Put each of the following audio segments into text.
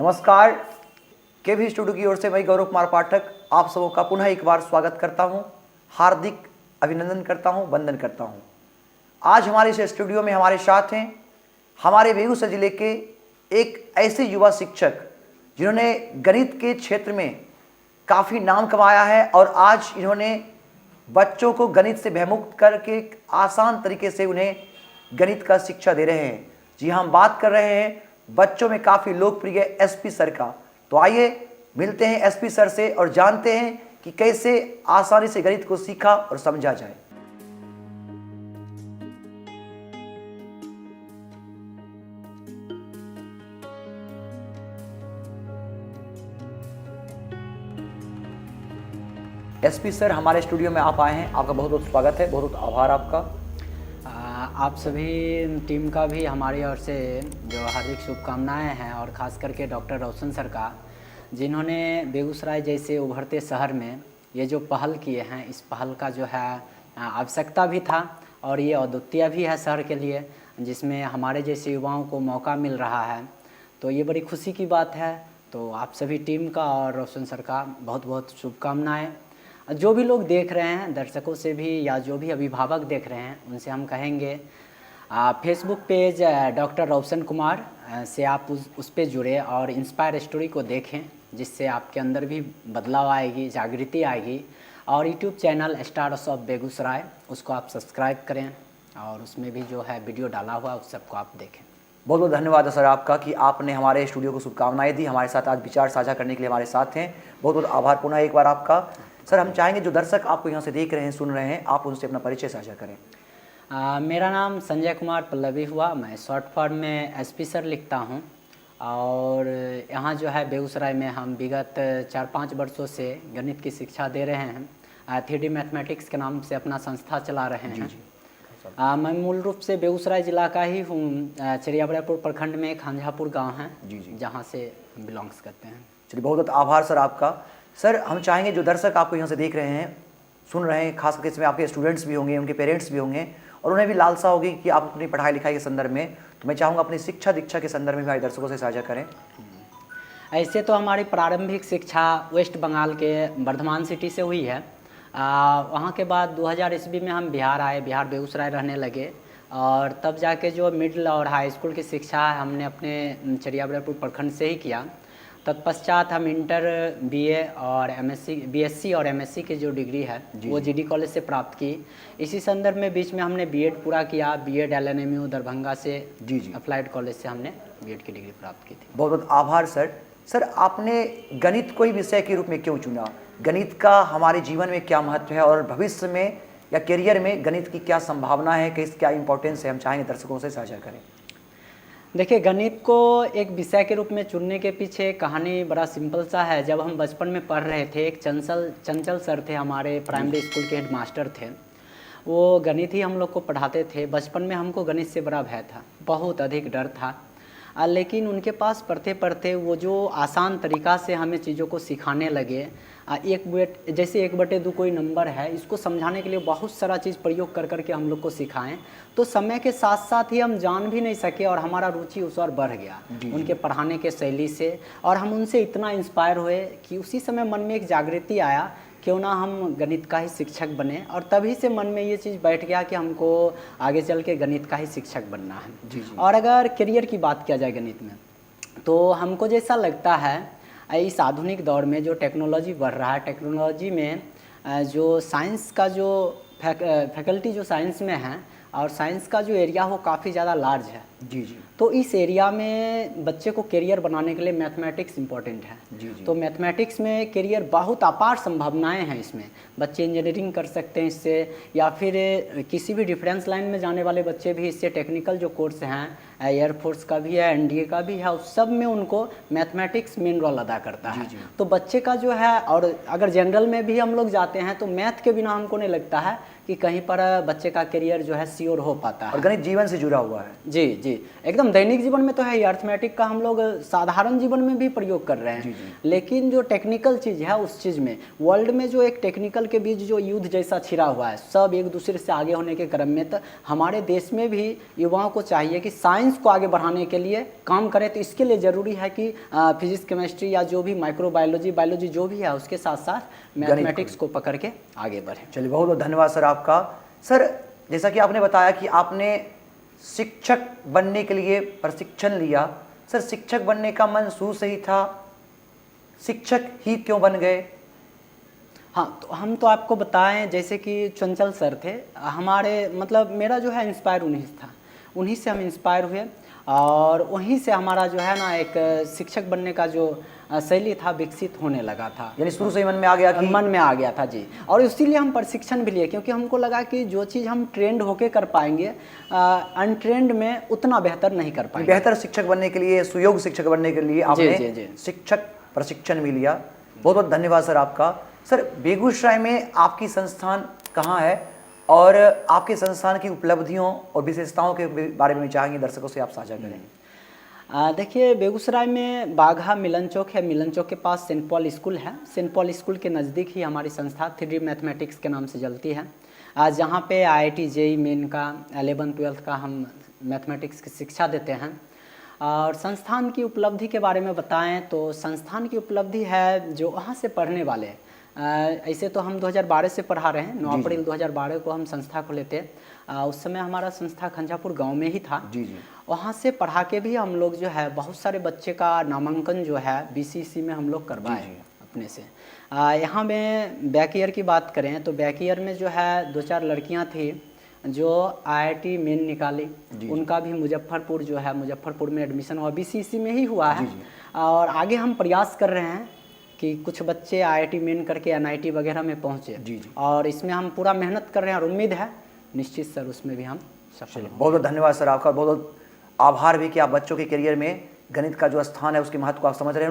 नमस्कार, केवी स्टूडियो की ओर से मैं गौरव कुमार पाठक आप सबों का पुनः एक बार स्वागत करता हूं, हार्दिक अभिनंदन करता हूं, वंदन करता हूं। आज हमारे इस स्टूडियो में हमारे साथ हैं हमारे बेगूसराय जिले के एक ऐसे युवा शिक्षक जिन्होंने गणित के क्षेत्र में काफ़ी नाम कमाया है और आज इन्होंने बच्चों को गणित से भयमुक्त करके एक आसान तरीके से उन्हें गणित का शिक्षा दे रहे हैं। जी हाँ, हम बात कर रहे हैं बच्चों में काफ़ी लोकप्रिय एसपी सर का। तो आइए मिलते हैं एसपी सर से और जानते हैं कि कैसे आसानी से गणित को सीखा और समझा जाए। एसपी सर हमारे स्टूडियो में आप आए हैं, आपका बहुत बहुत स्वागत है, बहुत बहुत आभार आपका। आप सभी टीम का भी हमारी ओर से जो हार्दिक शुभकामनाएं हैं और ख़ास करके डॉक्टर रोशन सर का, जिन्होंने बेगूसराय जैसे उभरते शहर में ये जो पहल किए हैं, इस पहल का जो है आवश्यकता भी था और ये अद्वितीय भी है शहर के लिए, जिसमें हमारे जैसे युवाओं को मौका मिल रहा है। तो ये बड़ी खुशी की बात है। तो आप सभी टीम का और रोशन सर का बहुत बहुत शुभकामनाएँ। जो भी लोग देख रहे हैं, दर्शकों से भी या जो भी अभिभावक देख रहे हैं, उनसे हम कहेंगे Facebook page doctor Roshan Kumar से आप उस पर जुड़े और इंस्पायर स्टोरी को देखें, जिससे आपके अंदर भी बदलाव आएगी, जागृति आएगी। और YouTube channel stars of Begusarai, उसको आप सब्सक्राइब करें और उसमें भी जो है वीडियो डाला हुआ उस सबको आप देखें। बहुत बहुत धन्यवाद है सर आपका कि आपने हमारे स्टूडियो को शुभकामनाएं दी, हमारे साथ आज विचार साझा करने के लिए हमारे साथ हैं। बहुत बहुत आभार पुनः एक बार आपका। सर हम चाहेंगे जो दर्शक आपको यहाँ से देख रहे हैं, सुन रहे हैं, आप उनसे अपना परिचय साझा करें। मेरा नाम संजय कुमार पल्लवी हुआ। मैं शॉर्ट फॉर्म में एसपी सर लिखता हूँ और यहाँ जो है बेगूसराय में हम विगत 4-5 वर्षों से गणित की शिक्षा दे रहे हैं। 3D मैथमेटिक्स के नाम से अपना संस्था चला रहे हैं। मैं मूल रूप से बेगूसराय जिला का ही हूँ। चरियाबड़ापुर प्रखंड में खांझापुर गाँव है, जहाँ से हम बिलोंग्स करते हैं। चलिए, बहुत बहुत आभार सर आपका। सर हम चाहेंगे जो दर्शक आपको यहाँ से देख रहे हैं, सुन रहे हैं, खास करके इसमें आपके स्टूडेंट्स भी होंगे, उनके पेरेंट्स भी होंगे और उन्हें भी लालसा होगी कि आप अपनी पढ़ाई लिखाई के संदर्भ में, तो मैं चाहूँगा अपनी शिक्षा दीक्षा के संदर्भ में हमारे दर्शकों से साझा करें। ऐसे तो हमारी प्रारंभिक शिक्षा वेस्ट बंगाल के वर्धमान सिटी से हुई है। वहाँ के बाद 2000 ईस्वी में हम बिहार आए, बिहार बेगूसराय रहने लगे और तब जाके जो मिडिल और हाई स्कूल की शिक्षा है हमने अपने चरियाबड़ापुर प्रखंड से ही किया। तत्पश्चात हम इंटर बीए और एमएससी, बीएससी और एमएससी की जो डिग्री है वो जीडी कॉलेज से प्राप्त की। इसी संदर्भ में बीच में हमने बीएड पूरा किया, बीएड एलएनएमयू दरभंगा से, अप्लाइड कॉलेज से हमने बीएड की डिग्री प्राप्त की थी। बहुत बहुत आभार सर। सर आपने गणित को ही विषय के रूप में क्यों चुना? गणित का हमारे जीवन में क्या महत्व है और भविष्य में या करियर में गणित की क्या संभावना है, कि क्या इंपॉर्टेंस है, हम चाहेंगे दर्शकों से साझा करें। देखिए, गणित को एक विषय के रूप में चुनने के पीछे कहानी बड़ा सिंपल सा है। जब हम बचपन में पढ़ रहे थे, एक चंचल सर थे, हमारे प्राइमरी स्कूल के हेडमास्टर थे। वो गणित ही हम लोग को पढ़ाते थे। बचपन में हमको गणित से बड़ा भय था, बहुत अधिक डर था। लेकिन उनके पास पढ़ते पढ़ते वो जो आसान तरीक़ा से हमें चीज़ों को सिखाने लगे, जैसे 1/2 कोई नंबर है, इसको समझाने के लिए बहुत सारा चीज़ प्रयोग कर करके हम लोग को सिखाएं, तो समय के साथ साथ ही हम जान भी नहीं सके और हमारा रुचि उस ओर बढ़ गया उनके पढ़ाने के शैली से। और हम उनसे इतना इंस्पायर हुए कि उसी समय मन में एक जागृति आया, क्यों ना हम गणित का ही शिक्षक बने। और तभी से मन में ये चीज़ बैठ गया कि हमको आगे चल के गणित का ही शिक्षक बनना है। और अगर करियर की बात किया जाए गणित में, तो हमको जैसा लगता है इस आधुनिक दौर में जो टेक्नोलॉजी बढ़ रहा है, टेक्नोलॉजी में जो साइंस का जो फैकल्टी जो साइंस में है और साइंस का जो एरिया हो काफ़ी ज़्यादा लार्ज है। तो इस एरिया में बच्चे को करियर बनाने के लिए मैथमेटिक्स इम्पॉर्टेंट है। तो मैथमेटिक्स में करियर बहुत अपार संभावनाएं हैं। इसमें बच्चे इंजीनियरिंग कर सकते हैं इससे, या फिर किसी भी डिफेंस लाइन में जाने वाले बच्चे भी इससे, टेक्निकल जो कोर्स हैं, एयरफोर्स का भी है, एनडीए का भी है, उस सब में उनको मैथमेटिक्स मेन रोल अदा करता है। तो बच्चे का जो है, और अगर जनरल में भी हम लोग जाते हैं तो मैथ के बिना हमको नहीं लगता है कि कहीं पर बच्चे का करियर जो है सियोर हो पाता है। और गणित जीवन से जुड़ा हुआ है। जी जी, एकदम दैनिक जीवन में तो है ही, अर्थमेटिक का हम लोग साधारण जीवन में भी प्रयोग कर रहे हैं। लेकिन जो टेक्निकल चीज़ है उस चीज़ में, वर्ल्ड में जो एक टेक्निकल के बीच जो युद्ध जैसा छिड़ा हुआ है, सब एक दूसरे से आगे होने के क्रम में, तो हमारे देश में भी युवाओं को चाहिए कि साइंस को आगे बढ़ाने के लिए काम करें। तो इसके लिए ज़रूरी है कि फिजिक्स, केमिस्ट्री या जो भी माइक्रोबायोलॉजी, बायोलॉजी जो भी है उसके साथ साथ मैथमेटिक्स को पकड़ के आगे बढ़ें। चलिए, बहुत बहुत धन्यवाद सर आपका। सर, जैसा कि आपने बताया कि आपने शिक्षक बनने के लिए प्रशिक्षण लिया, सर शिक्षक बनने का मन शुरू से ही था, शिक्षक ही क्यों बन गए? हाँ, तो हम तो आपको बताएं, जैसे कि चंचल सर थे हमारे, मतलब मेरा जो है इंस्पायर उन्हीं से था, उन्हीं से हम इंस्पायर हुए और वहीं से हमारा जो है ना एक शिक्षक बनने का जो शैली था विकसित होने लगा था। यानी शुरू से ही मन में आ गया कि मन में आ गया था जी। और इसीलिए हम प्रशिक्षण भी लिए, क्योंकि हमको लगा कि जो चीज़ हम ट्रेंड होके कर पाएंगे अनट्रेंड में उतना बेहतर नहीं कर पाएंगे। बेहतर शिक्षक बनने के लिए, सुयोग्य शिक्षक बनने के लिए आपने शिक्षक प्रशिक्षण भी लिया। बहुत बहुत धन्यवाद सर आपका। सर, बेगूसराय में आपकी संस्थान कहाँ है और आपके संस्थान की उपलब्धियों और विशेषताओं के बारे में चाहेंगे दर्शकों से आप साझा करें? देखिए, बेगूसराय में बाघा मिलन चौक है, मिलन चौक के पास सेंट पॉल स्कूल है। सेंट पॉल स्कूल के नज़दीक ही हमारी संस्था 3D मैथमेटिक्स के नाम से चलती है, जहाँ पे IIT JEE मेन का 11-12 का हम मैथमेटिक्स की शिक्षा देते हैं। और संस्थान की उपलब्धि के बारे में बताएं तो संस्थान की उपलब्धि है जो वहाँ से पढ़ने वाले, ऐसे तो हम 2012 से पढ़ा रहे हैं, 9 अप्रैल 2012 को हम संस्था खोले थे। उस समय हमारा संस्था खंजापुर गांव में ही था। जी जी। वहाँ से पढ़ा के भी हम लोग जो है बहुत सारे बच्चे का नामांकन जो है BCC में हम लोग करवाए अपने से। यहाँ में बैक ईयर की बात करें तो बैक ईयर में जो है 2-4 लड़कियाँ थी जो IIT मेन निकाली, उनका भी मुजफ्फरपुर जो है, मुजफ्फरपुर में एडमिशन हुआ, BCC में ही हुआ है। और आगे हम प्रयास कर रहे हैं कि कुछ बच्चे IIT मेन करके NIT वगैरह में पहुँचे। और इसमें हम पूरा मेहनत कर रहे हैं और उम्मीद है निश्चित सर उसमें भी हम सफल। बहुत बहुत धन्यवाद सर आपका। बहुत बहुत आभार भी कि आप बच्चों के करियर में गणित का जो स्थान है उसके महत्व को आप समझ रहे हैं,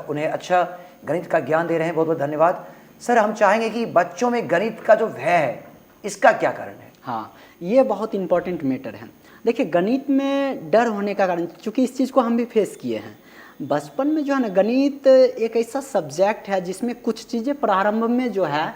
उन्हें अच्छा गणित का ज्ञान दे रहे हैं। बहुत बहुत धन्यवाद सर। हम चाहेंगे कि बच्चों में गणित का जो भय है इसका क्या कारण है? हाँ, ये बहुत इंपॉर्टेंट मैटर है। देखिए, गणित में डर होने का कारण, चूँकि इस चीज़ को हम भी फेस किए हैं बचपन में, जो है ना, गणित एक ऐसा सब्जेक्ट है जिसमें कुछ चीज़ें प्रारंभ में जो है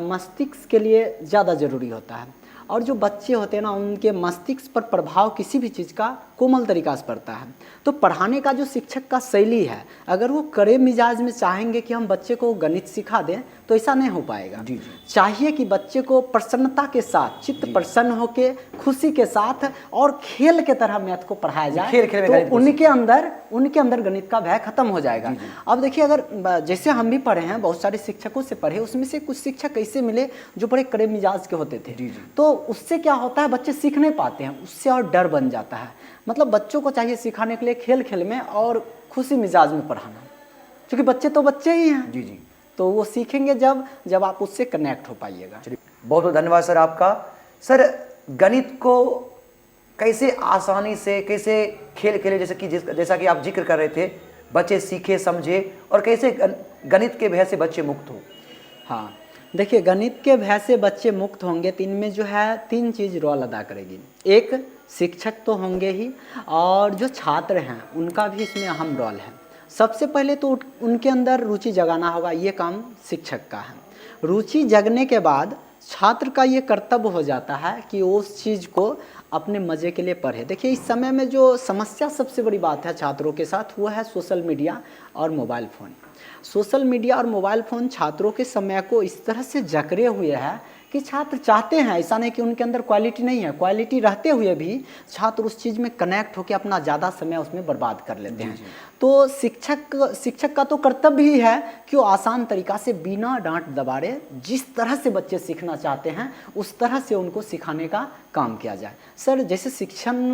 मस्तिष्क के लिए ज़्यादा ज़रूरी होता है। और जो बच्चे होते हैं ना, उनके मस्तिष्क पर प्रभाव किसी भी चीज़ का कोमल तरीक़ा से पड़ता है। तो पढ़ाने का जो शिक्षक का शैली है, अगर वो कड़े मिजाज में चाहेंगे कि हम बच्चे को गणित सिखा दें तो ऐसा नहीं हो पाएगा। चाहिए कि बच्चे को प्रसन्नता के साथ, चित्त प्रसन्न होकर, खुशी के साथ और खेल के तरह मैथ को पढ़ाया जाए, तो उनके अंदर गणित का भय खत्म हो जाएगा। अब देखिए, अगर जैसे हम भी पढ़े हैं, बहुत सारे शिक्षकों से पढ़े, उसमें से कुछ शिक्षक ऐसे मिले जो बड़े कड़े मिजाज के होते थे। तो उससे क्या होता है, बच्चे सीख नहीं पाते हैं, उससे और डर बन जाता है। मतलब बच्चों को चाहिए सिखाने के लिए खेल खेल में और खुशी मिजाज में पढ़ाना, क्योंकि बच्चे तो बच्चे ही हैं। जी जी। तो वो सीखेंगे जब आप उससे कनेक्ट हो पाइएगा। बहुत बहुत धन्यवाद सर आपका। सर, गणित को कैसे आसानी से, कैसे खेल खेले, जैसा कि आप जिक्र कर रहे थे, बच्चे सीखे समझे, और कैसे गणित के भय से बच्चे मुक्त हो? हाँ, देखिए, गणित के भय से बच्चे मुक्त होंगे तो इनमें जो है 3 चीज़ रोल अदा करेगी। एक, शिक्षक तो होंगे ही, और जो छात्र हैं उनका भी इसमें अहम रोल है। सबसे पहले तो उनके अंदर रुचि जगाना होगा, ये काम शिक्षक का है। रुचि जगने के बाद छात्र का ये कर्तव्य हो जाता है कि उस चीज़ को अपने मज़े के लिए पढ़े। देखिए, इस समय में जो समस्या सबसे बड़ी बात है छात्रों के साथ, वो है सोशल मीडिया और मोबाइल फ़ोन। सोशल मीडिया और मोबाइल फ़ोन छात्रों के समय को इस तरह से जकड़े हुए है कि छात्र चाहते हैं, ऐसा नहीं कि उनके अंदर क्वालिटी नहीं है, क्वालिटी रहते हुए भी छात्र उस चीज़ में कनेक्ट होकर अपना ज़्यादा समय उसमें बर्बाद कर लेते हैं। तो शिक्षक का तो कर्तव्य ही है कि वो आसान तरीक़ा से बिना डांट दबाड़े जिस तरह से बच्चे सीखना चाहते हैं उस तरह से उनको सिखाने का काम किया जाए। सर, जैसे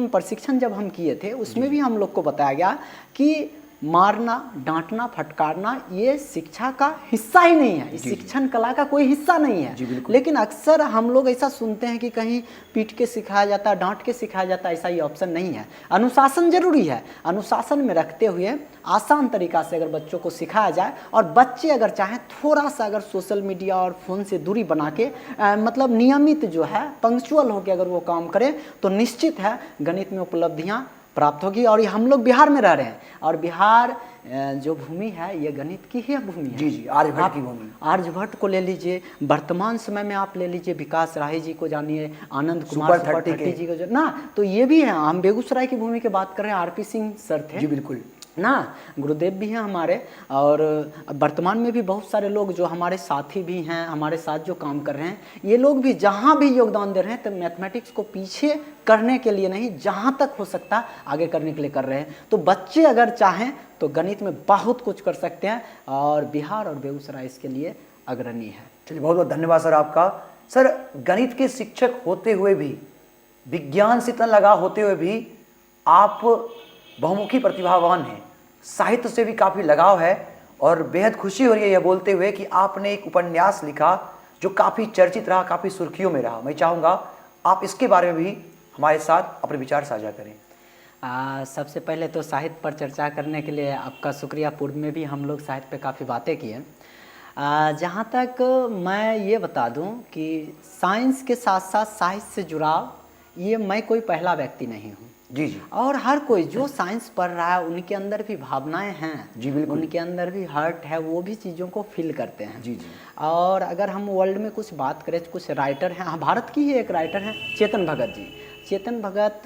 प्रशिक्षण जब हम किए थे उसमें भी हम लोग को बताया गया कि मारना, डांटना, फटकारना ये शिक्षा का हिस्सा ही नहीं है, इस शिक्षण कला का कोई हिस्सा नहीं है। लेकिन अक्सर हम लोग ऐसा सुनते हैं कि कहीं पीट के सिखाया जाता है, डांट के सिखाया जाता है, ऐसा ये ऑप्शन नहीं है। अनुशासन जरूरी है, अनुशासन में रखते हुए आसान तरीका से अगर बच्चों को सिखाया जाए और बच्चे अगर चाहें थोड़ा सा अगर सोशल मीडिया और फ़ोन से दूरी बना के मतलब नियमित जो है पंक्चुअल होकर अगर वो काम करें तो निश्चित है गणित में उपलब्धियाँ प्राप्त होगी। और ये हम लोग बिहार में रह रहे हैं और बिहार जो भूमि है ये गणित की ही भूमि है। जी आर्यभट्ट की भूमि। आर्यभट्ट को ले लीजिए, वर्तमान समय में आप ले लीजिए विकास राही जी को जानिए, आनंद कुमार सुपर 30 जी को जो ना, तो ये भी है। हम बेगूसराय की भूमि की बात कर रहे हैं, आरपी सिंह सर थे। जी बिल्कुल ना, गुरुदेव भी हैं हमारे। और वर्तमान में भी बहुत सारे लोग जो हमारे साथी भी हैं, हमारे साथ जो काम कर रहे हैं, ये लोग भी जहाँ भी योगदान दे रहे हैं तो मैथमेटिक्स को पीछे करने के लिए नहीं, जहाँ तक हो सकता आगे करने के लिए कर रहे हैं। तो बच्चे अगर चाहें तो गणित में बहुत कुछ कर सकते हैं और बिहार और बेगूसराय इसके लिए अग्रणी है। चलिए बहुत बहुत धन्यवाद सर आपका। सर गणित के शिक्षक होते हुए भी, विज्ञान से इतना लगाव होते हुए भी आप बहुमुखी प्रतिभावान हैं, साहित्य से भी काफ़ी लगाव है और बेहद खुशी हो रही है यह बोलते हुए कि आपने एक उपन्यास लिखा जो काफ़ी चर्चित रहा, काफ़ी सुर्खियों में रहा। मैं चाहूँगा आप इसके बारे में भी हमारे साथ अपने विचार साझा करें। सबसे पहले तो साहित्य पर चर्चा करने के लिए आपका शुक्रिया। पूर्व में भी हम लोग साहित्य पे काफ़ी बातें किए। जहाँ तक मैं ये बता दूँ कि साइंस के साथ साथ साहित्य से जुड़ाव, ये मैं कोई पहला व्यक्ति नहीं हूँ। जी जी। और हर कोई जो साइंस पढ़ रहा है उनके अंदर भी भावनाएं हैं। जी बिल्कुल। उनके अंदर भी हर्ट है, वो भी चीज़ों को फील करते हैं। जी जी। और अगर हम वर्ल्ड में कुछ बात करें तो कुछ राइटर हैं, हाँ भारत की ही एक राइटर हैं चेतन भगत जी। चेतन भगत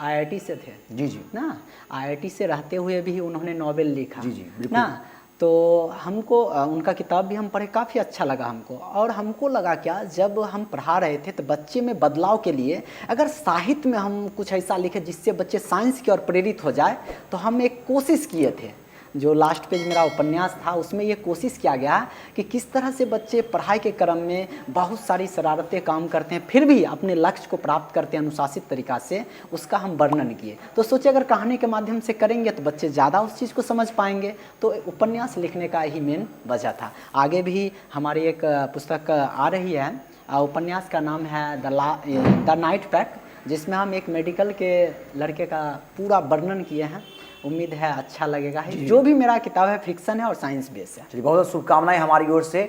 IIT से थे। जी जी ना, IIT से रहते हुए भी उन्होंने नॉवेल लिखा। जी जी बिल्कुल। ना, तो हमको उनका किताब भी हम पढ़े, काफ़ी अच्छा लगा हमको। और हमको लगा क्या, जब हम पढ़ा रहे थे तो बच्चे में बदलाव के लिए अगर साहित्य में हम कुछ ऐसा लिखे जिससे बच्चे साइंस की ओर प्रेरित हो जाए, तो हम एक कोशिश किए थे। जो लास्ट पेज मेरा उपन्यास था उसमें ये कोशिश किया गया कि किस तरह से बच्चे पढ़ाई के क्रम में बहुत सारी शरारतें काम करते हैं फिर भी अपने लक्ष्य को प्राप्त करते हैं अनुशासित तरीक़ा से, उसका हम वर्णन किए। तो सोचे अगर कहानी के माध्यम से करेंगे तो बच्चे ज़्यादा उस चीज़ को समझ पाएंगे, तो उपन्यास लिखने का ही मेन वजह था। आगे भी हमारी एक पुस्तक आ रही है, उपन्यास का नाम है द नाइट पैक, जिसमें हम एक मेडिकल के लड़के का पूरा वर्णन किए हैं। उम्मीद है अच्छा लगेगा। है जो भी मेरा किताब है फिक्शन है और साइंस बेस है। चलिए बहुत बहुत शुभकामनाएं हमारी ओर से।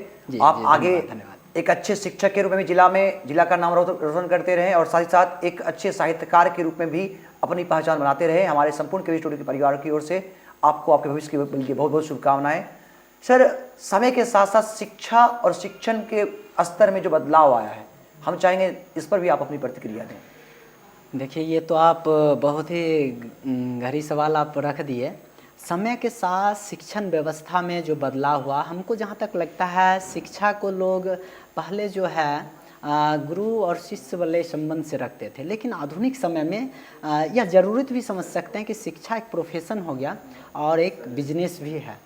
आप आगे एक अच्छे शिक्षक के रूप में जिला का नाम रोशन करते रहें और साथ ही साथ एक अच्छे साहित्यकार के रूप में भी अपनी पहचान बनाते रहे। हमारे संपूर्ण केवी स्टूडियो के परिवार की ओर से आपको आपके भविष्य के लिए बहुत बहुत शुभकामनाएं। सर समय के साथ साथ शिक्षा और शिक्षण के स्तर में जो बदलाव आया है, हम चाहेंगे इस पर भी आप अपनी प्रतिक्रिया दें। देखिए ये तो आप बहुत ही गहरी सवाल आप रख दिए। समय के साथ शिक्षण व्यवस्था में जो बदलाव हुआ, हमको जहाँ तक लगता है शिक्षा को लोग पहले जो है गुरु और शिष्य वाले संबंध से रखते थे, लेकिन आधुनिक समय में यह ज़रूरत भी समझ सकते हैं कि शिक्षा एक प्रोफेशन हो गया और एक बिजनेस भी है,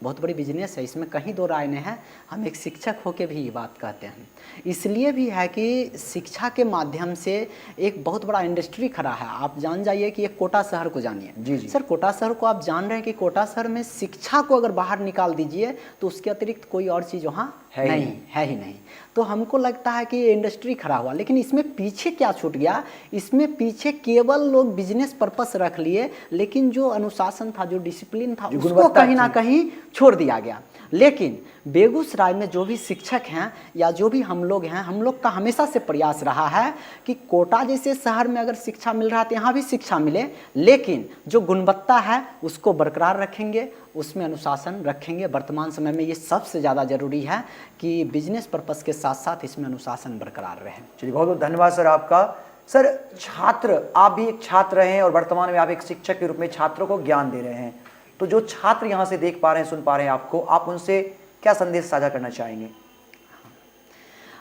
बहुत बड़ी बिजनेस है, इसमें कहीं दो राय नहीं है। हम एक शिक्षक होके भी ये बात कहते हैं। इसलिए भी है कि शिक्षा के माध्यम से एक बहुत बड़ा इंडस्ट्री खड़ा है। आप जान जाइए कि एक कोटा शहर को जानिए। जी जी। सर कोटा शहर को आप जान रहे हैं कि कोटा शहर में शिक्षा को अगर बाहर निकाल दीजिए तो उसके अतिरिक्त कोई और चीज़ वहाँ है ही नहीं। तो हमको लगता है कि ये इंडस्ट्री खड़ा हुआ, लेकिन इसमें पीछे क्या छूट गया, इसमें पीछे केवल लोग बिजनेस पर्पस रख लिए, लेकिन जो अनुशासन था, जो डिसिप्लिन था, उसको कहीं ना कहीं छोड़ दिया गया। लेकिन बेगूसराय में जो भी शिक्षक हैं या जो भी हम लोग हैं, हम लोग का हमेशा से प्रयास रहा है कि कोटा जैसे शहर में अगर शिक्षा मिल रहा है तो यहाँ भी शिक्षा मिले, लेकिन जो गुणवत्ता है उसको बरकरार रखेंगे, उसमें अनुशासन रखेंगे। वर्तमान समय में ये सबसे ज़्यादा ज़रूरी है कि बिजनेस पर्पस के साथ साथ इसमें अनुशासन बरकरार रहे। चलिए बहुत बहुत धन्यवाद सर आपका। सर छात्र, आप भी एक छात्र हैं और वर्तमान में आप एक शिक्षक के रूप में छात्रों को ज्ञान दे रहे हैं, तो जो छात्र यहाँ से देख पा रहे हैं, सुन पा रहे हैं आपको, आप उनसे क्या संदेश साझा करना चाहेंगे?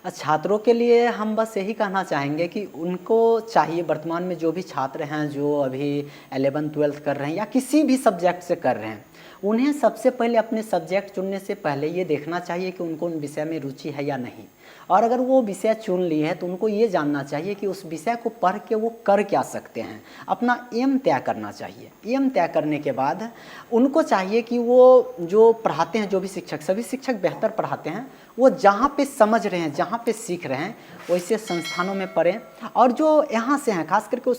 छात्रों के लिए हम बस यही कहना चाहेंगे कि उनको चाहिए, वर्तमान में जो भी छात्र हैं जो अभी 11th-12th कर रहे हैं या किसी भी सब्जेक्ट से कर रहे हैं, उन्हें सबसे पहले अपने सब्जेक्ट चुनने से पहले ये देखना चाहिए कि उनको उन विषय में रुचि है या नहीं। और अगर वो विषय चुन ली है तो उनको ये जानना चाहिए कि उस विषय को पढ़ के वो कर क्या सकते हैं, अपना एम तय करना चाहिए। एम तय करने के बाद उनको चाहिए कि वो जो पढ़ाते हैं, जो भी शिक्षक, सभी शिक्षक बेहतर पढ़ाते हैं, वो जहाँ पे समझ रहे हैं, जहाँ पे सीख रहे हैं वैसे संस्थानों में पढ़ें। और जो यहाँ से हैं खास करके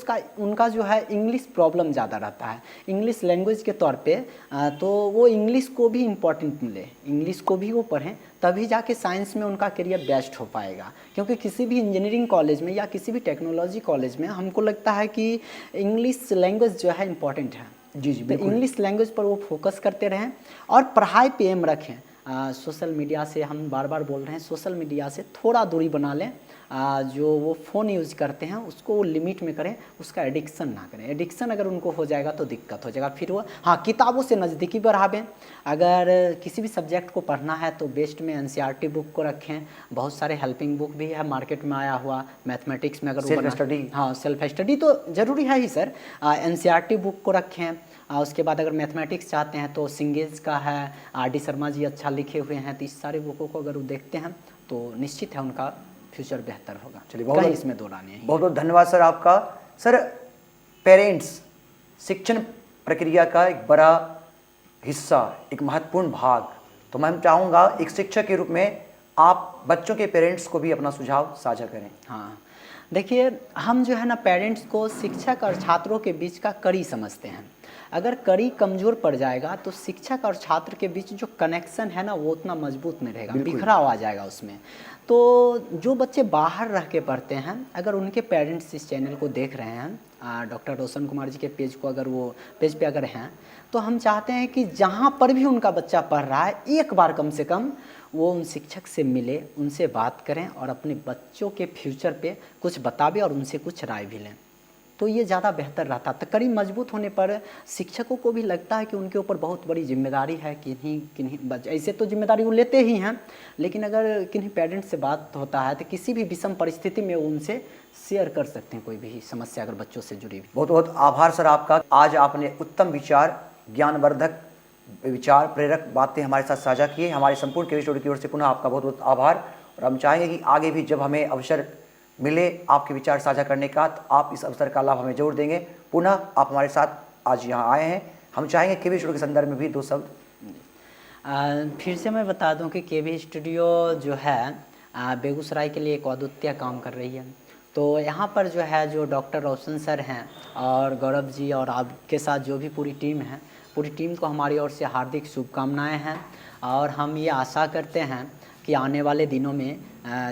उनका जो है इंग्लिश प्रॉब्लम ज़्यादा रहता है, इंग्लिश लैंग्वेज के तौर पे, तो वो इंग्लिश को भी इम्पोर्टेंट मिले, इंग्लिश को भी वो पढ़ें, तभी जाके साइंस में उनका करियर बेस्ट हो पाएगा। क्योंकि किसी भी इंजीनियरिंग कॉलेज में या किसी भी टेक्नोलॉजी कॉलेज में हमको लगता है कि इंग्लिश लैंग्वेज जो है इम्पॉर्टेंट है। जी जी, तो इंग्लिश लैंग्वेज पर वो फोकस करते रहें और पढ़ाई पे एम रखें। सोशल मीडिया से, हम बार बार बोल रहे हैं, सोशल मीडिया से थोड़ा दूरी बना लें। जो वो फ़ोन यूज़ करते हैं उसको वो लिमिट में करें, उसका एडिक्शन ना करें। एडिक्शन अगर उनको हो जाएगा तो दिक्कत हो जाएगा। फिर वो हाँ, किताबों से नज़दीकी बढ़ावें। अगर किसी भी सब्जेक्ट को पढ़ना है तो बेस्ट में एनसीईआरटी बुक को रखें। बहुत सारे हेल्पिंग बुक भी है मार्केट में आया हुआ, मैथमेटिक्स में अगर सेल्फ स्टडी, हाँ सेल्फ स्टडी तो ज़रूरी है ही सर। एनसीईआरटी बुक को रखें। उसके बाद अगर मैथमेटिक्स चाहते हैं तो सिंगेज का है, आर.डी. शर्मा जी अच्छा लिखे हुए हैं, तो इस सारे बुकों को अगर वो देखते हैं तो निश्चित है उनका फ्यूचर बेहतर होगा। चलिए, कहीं इसमें दो रानी है। बहुत बहुत धन्यवाद सर आपका। सर, पेरेंट्स शिक्षण प्रक्रिया का एक बड़ा हिस्सा, एक महत्वपूर्ण भाग, तो मैं चाहूँगा एक शिक्षक के रूप में आप बच्चों के पेरेंट्स को भी अपना सुझाव साझा करें। हाँ, देखिए, हम जो है ना पेरेंट्स को शिक्षक और छात्रों के बीच का कड़ी समझते हैं। अगर कड़ी कमज़ोर पड़ जाएगा तो शिक्षक और छात्र के बीच जो कनेक्शन है ना वो उतना मजबूत नहीं रहेगा, बिखराव आ जाएगा उसमें। तो जो बच्चे बाहर रह के पढ़ते हैं, अगर उनके पेरेंट्स इस चैनल को देख रहे हैं, डॉक्टर रोशन कुमार जी के पेज को अगर वो पेज पे अगर हैं, तो हम चाहते हैं कि जहाँ पर भी उनका बच्चा पढ़ रहा है एक बार कम से कम वो उन शिक्षक से मिले, उनसे बात करें और अपने बच्चों के फ्यूचर पे कुछ बतावे और उनसे कुछ राय भी लें, तो ये ज़्यादा बेहतर रहता। तो कड़ी मजबूत होने पर शिक्षकों को भी लगता है कि उनके ऊपर बहुत बड़ी जिम्मेदारी है। किन्हीं ऐसे तो जिम्मेदारी वो लेते ही हैं, लेकिन अगर किन्हीं पेरेंट्स से बात होता है तो किसी भी विषम परिस्थिति में उनसे शेयर कर सकते हैं कोई भी समस्या अगर बच्चों से जुड़ी हुई। बहुत बहुत आभार सर आपका। आज आपने उत्तम विचार, ज्ञानवर्धक विचार, प्रेरक बातें हमारे साथ साझा किए। हमारे संपूर्ण केवी स्टूडियो की ओर से पुनः आपका बहुत बहुत आभार। और हम चाहेंगे कि आगे भी जब हमें अवसर मिले आपके विचार साझा करने का, तो आप इस अवसर का लाभ हमें जरूर देंगे। पुनः आप हमारे साथ आज यहाँ आए हैं। हम चाहेंगे केवी स्टूडियो के संदर्भ में भी दो शब्द। फिर से मैं बता दूं कि केवी स्टूडियो जो है बेगूसराय के लिए एक अद्वितीय काम कर रही है। तो यहाँ पर जो है जो डॉक्टर रोशन सर हैं और गौरव जी और आपके साथ जो भी पूरी टीम है, पूरी टीम को हमारी ओर से हार्दिक शुभकामनाएं हैं। और हम ये आशा करते हैं कि आने वाले दिनों में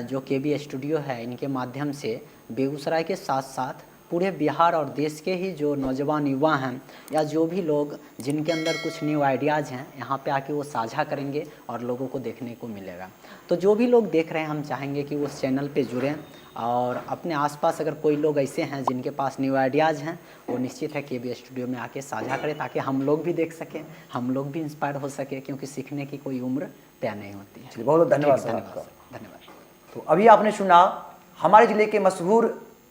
जो केवी स्टूडियो है, इनके माध्यम से बेगूसराय के साथ साथ पूरे बिहार और देश के ही जो नौजवान युवा हैं या जो भी लोग जिनके अंदर कुछ न्यू आइडियाज़ हैं, यहाँ पे आके वो साझा करेंगे और लोगों को देखने को मिलेगा। तो जो भी लोग देख रहे हैं, हम चाहेंगे कि वो उस चैनल पे जुड़ें और अपने आसपास अगर कोई लोग ऐसे हैं जिनके पास न्यू आइडियाज़ हैं, वो निश्चित है केवी स्टूडियो में आके साझा करें, ताकि हम लोग भी देख सकें, हम लोग भी इंस्पायर हो सके, क्योंकि सीखने की कोई उम्र तय नहीं होती है। चलिए, बहुत बहुत धन्यवाद सर आपका। धन्यवाद। तो अभी आपने सुना हमारे जिले के मशहूर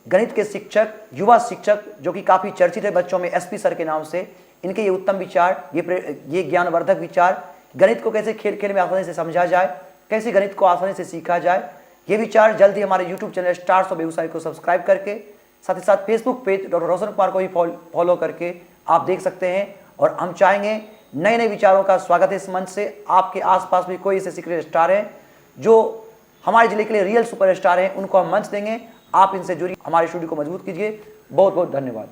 गणित के शिक्षक, युवा शिक्षक, जो कि काफ़ी चर्चित है बच्चों में, एसपी सर के नाम से। इनके ये उत्तम विचार, ये ज्ञानवर्धक विचार, गणित को कैसे खेल खेल में आसानी से समझा जाए, कैसे गणित को आसानी से सीखा जाए, ये विचार जल्द ही हमारे YouTube channel stars of Begusarai को सब्सक्राइब करके, साथ ही साथ Facebook page doctor Roshan Kumar को भी फॉलो करके आप देख सकते हैं। और हम चाहेंगे नए नए विचारों का स्वागत है इस मंच से। आपके आसपास भी कोई ऐसे सीक्रेट स्टार हैं जो हमारे जिले के लिए रियल सुपरस्टार हैं, उनको हम मंच देंगे। आप इनसे जुड़ी हमारे स्टूडियो को मजबूत कीजिए। बहुत बहुत धन्यवाद।